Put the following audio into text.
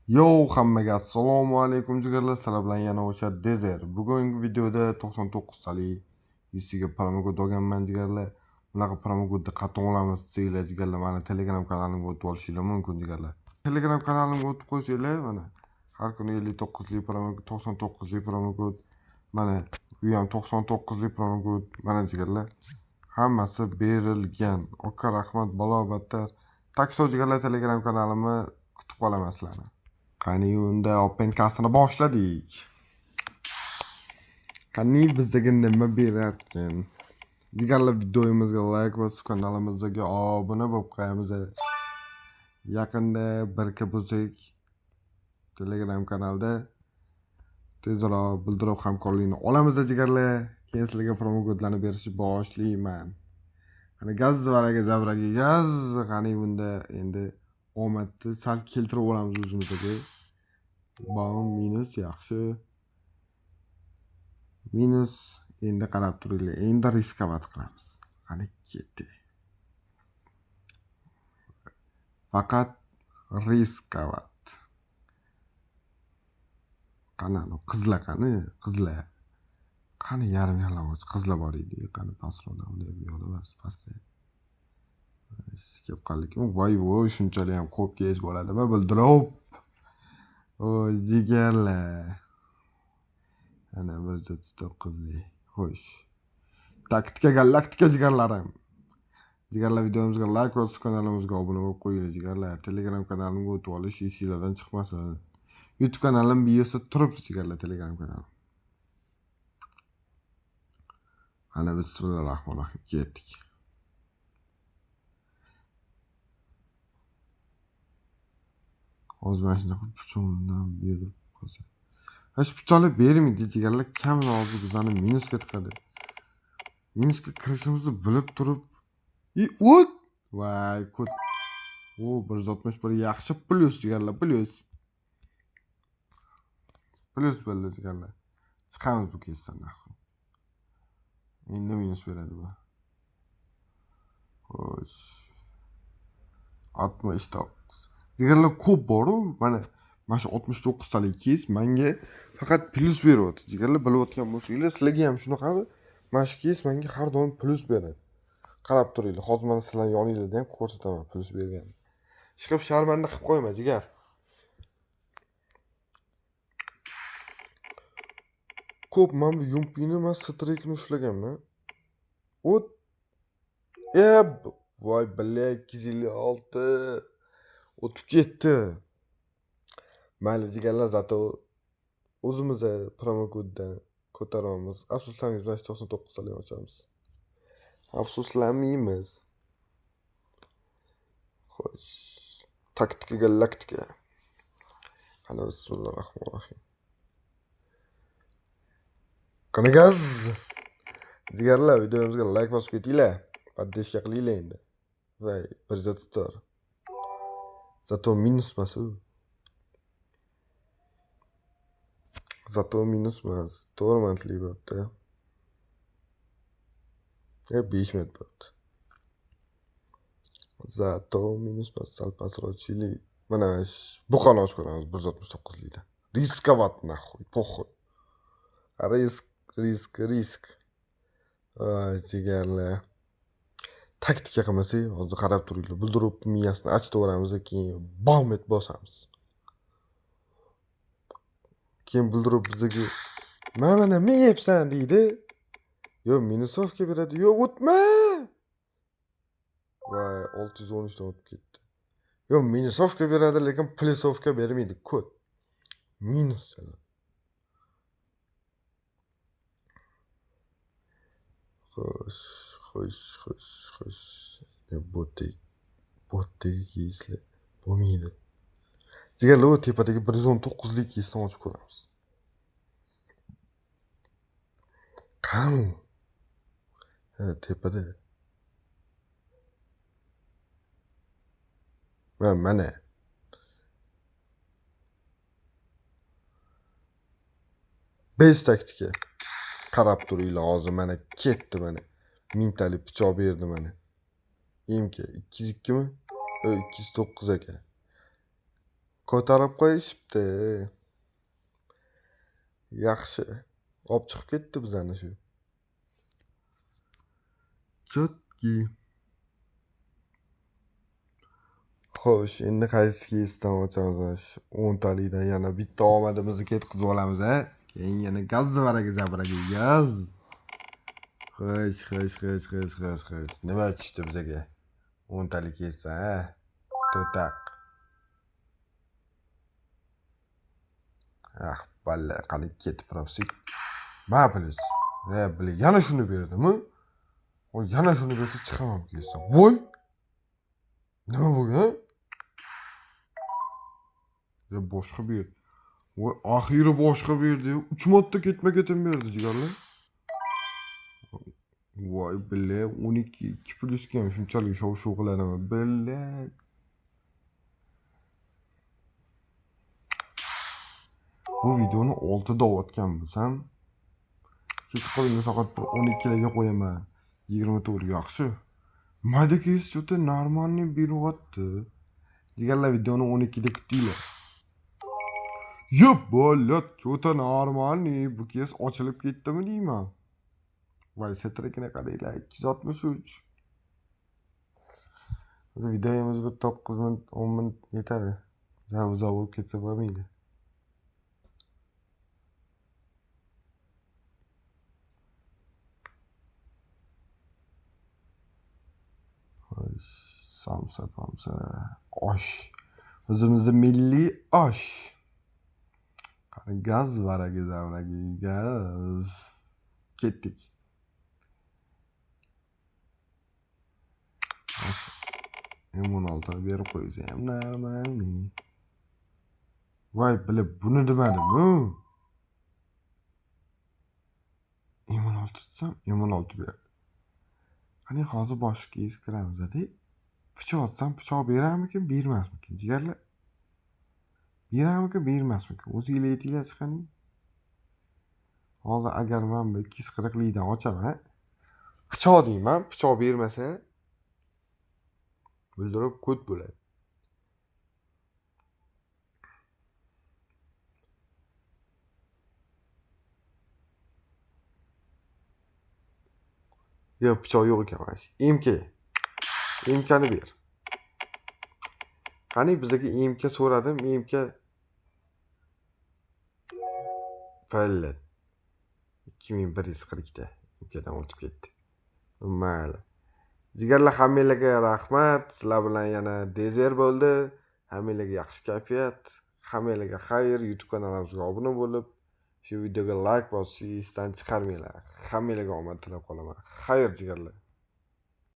Yo, hammaga assalomu alaykum jigarlar. Sizlar bilan yana o'sha Dezer. Bugungi videoda 99 talik yusiga promokod olganman jigarlar. Bunaqa promokodni qattiq olamiz desanglar jigarlar, mana Telegram kanalimga o'tib olishinglar mumkin jigarlar. Telegram kanalimga o'tib qo'ysanglar, mana har kuni 59 lik promokod, 99 lik promokod, mana bu ham 99 lik promokod, mana jigarlar. Hammasi berilgan. Oka rahmat, balo-battar. Takso jigarlar, Telegram kanalimni kutib qolaman sizlarni. Qani unda openkasini boshladik. Qani bizga nima berarkan? Jigarlar, videomizga like bosib, kanalimizga obuna bo'lib qo'yamiz. Yaqinda birga bo'lsak, Telegram kanalda tezroq bildirib hamkorlikni olamiz jigarlar. Keyin sizlarga promokodlarni berishni boshlayman. Qani gaz varaga zavraga gaz. Qani bunda endi omadni sal keltirib olamiz o'zimizga. Bom minus yaxshi. Minus endi qarab turinglar. Endi riskovat qilamiz. Qani ketdi. Faqat riskovat. Qani qizlar qani? Qizlar. Qani yarim yalang'och qizlar bor edi. Qani pastroqda unday yo'l emas, pastda. Kelib qoldik. Voy, shunchalik ham ko'p keyish bo'ladimi? Bildirib. Oy, jigarlar. Ana 139lik. Xo'sh. Taktika galaktika jigarlarim. Jigarlar, videomizga like bosib, kanalimizga obuna bo'lib qo'yinglar jigarlar. Telegram kanalimga o'tib olish esingizdan chiqmasin. YouTube kanalim biyosi turibdi jigarlar, Telegram kanalim. Ana bismillahirrohmanirrohim ketdik. Hozir mana shunaqa puchondan berib qo'ysa. Hech puchonlar bermaydi jigarlar, kam hozir bizani minusga tiqadi. Minusga kirishimizni bilib turib, o't! Voy, kod. O, 161 yaxshi plyus jigarlar, plyus. Plyus bo'ldi jigarlar. Chiqamiz bu kesdan naqd. Endi minus beradi bu. Xo'sh. 69. Jigarlar ko'p bor-ku, mana shu 69 talik kes menga faqat plyus beryapti. Jigarlar, bilib o'tgan bo'lsanglar, sizlarga ham shunaqami? Mana shu kes menga har doim plyus beradi. Qarab turinglar. Hozir mana sizlar yoningizda ham ko'rsataman plyus berganini. Ishqib sharmanda qilib qo'yma jigar. Ko'p men bu yumpini men strikni ushlaganman. O't. Voy, billa 256. O'tib ketdi. Mayli jigarlar, zato o'zimiz promokoddan ko'taramiz. Afsuslanmaymiz, mana 99 talik ochamiz. Afsuslanmaymiz. Xo'sh. Taktika galaktika. Qani bismillahirrohmanirrohim. Qani gaz. Jigarlar, videomizga like bosib ketinglar. Поддержка qilinglar endi. Voy, 134. Zato minus emas u. Zato minus emas. To'g'ri bo'pti. 5 minut bo'pti. Zato minus emas, sal pastroqchilik. Mana bu qanoch ko'ramiz 169 likda. Riskovat naxuy, poxoy. Risk. Jigarlar. Taktika qilmasak, hozir qarab turinglar. Bildirib miyasini ochtaveramiz, keyin bom et bosamiz. Keyin bildirib bizga mana nima yeyapsan deydi. Yo, minusovka beradi. Yo, o'tma. Voy, 613 dan o'tib ketdi. Yo, minusovka beradi, lekin plusovka bermaydi. Kod. Minus chala. Xo'sh. Botdagi keyslar bo'lmaydi. Jigarlar, tepadagi 119 lik keysdan ochib ko'ramiz. Qani? Tepada. Mana. Besh taktika. Qarab turinglar, hozir mana ketdi mana. Mintalik pichoq berdi mana. Emka 202 mi? 209 ekan. ko'tarib qo'yishibdi. Yaxshi. Olib chiqib ketdi bizani shu. Chotki. Xo'sh, endi qaysi keysdan ochamiz? 10 talikdan yana bitta omadimizni ketkizib olamiz, a? Keyin yana gaz varaga zabiraga gaz. Xo'sh. Nima tushdi bizga? 10 talik keysdan, a? To'taq. Balla, qani ketib turibsiz. Ma plyus. Bile yana shuni berdimi? O yana shuni bersa chiqamam keysdan. Voy! Nima bo'lgan? Boshqa bir yer. Voy, oxiri boshqa bir yerda 3 marta ketma-ketin berdi jigarlar. Voy, billa 12 2 plyusga ham shunchalik shov-shuv qilanaman. Billa. Bu videoni 6 da otgan bo'lsam, hech qo'limga faqat 12 larga qo'yaman. 24 yaxshi. Mayda keys juda normalniy beryapti. Jigarlar videoni 12 da kutinglar. Bolat, juda normalniy. Bu keys ochilib ketdimi deyman. Voy, setrakini qaranglar, 263. Biz videomiz bir 9 minut, 10 minut yetadi. Uzoq bo'lib ketsa bo'lmaydi. Samsa. Osh. O'zimizning milliy osh. Qani gaz varaga zavragi gaz. Ketdik. M16 berib qo'ysa ham normalniy. Voy, bilib buni demadimi? M16 tutsam, M16 berdi. Qani hozir boshqa keys kiramiz-da. Pichoq atsam, pichoq berammikin, bermasmikin jigarlar? Berammikin, bermasmikin? O'zingizlar aytinglar chiqani. Hozir agar men bu 240likdan ochaman, pichoq deyman, pichoq bermasa bildirib ko't bo'ladi. Pichoq yo'q ekan mana shu. MKni ber. Qani bizga MK so'radim, MK Pallet 2140 ta MKdan o'tib ketdi. Mayli. Jigarlar, hammanglarga rahmat. Sizlar bilan yana Dezer bo'ldi. Hammanglarga yaxshi kayfiyat. Hammanglarga xayr. YouTube kanalimizga obuna bo'lib, shu videoga like bosishni esdan chiqarmanglar. Hammanglarga omad tilab qolaman. Xayr jigarlar.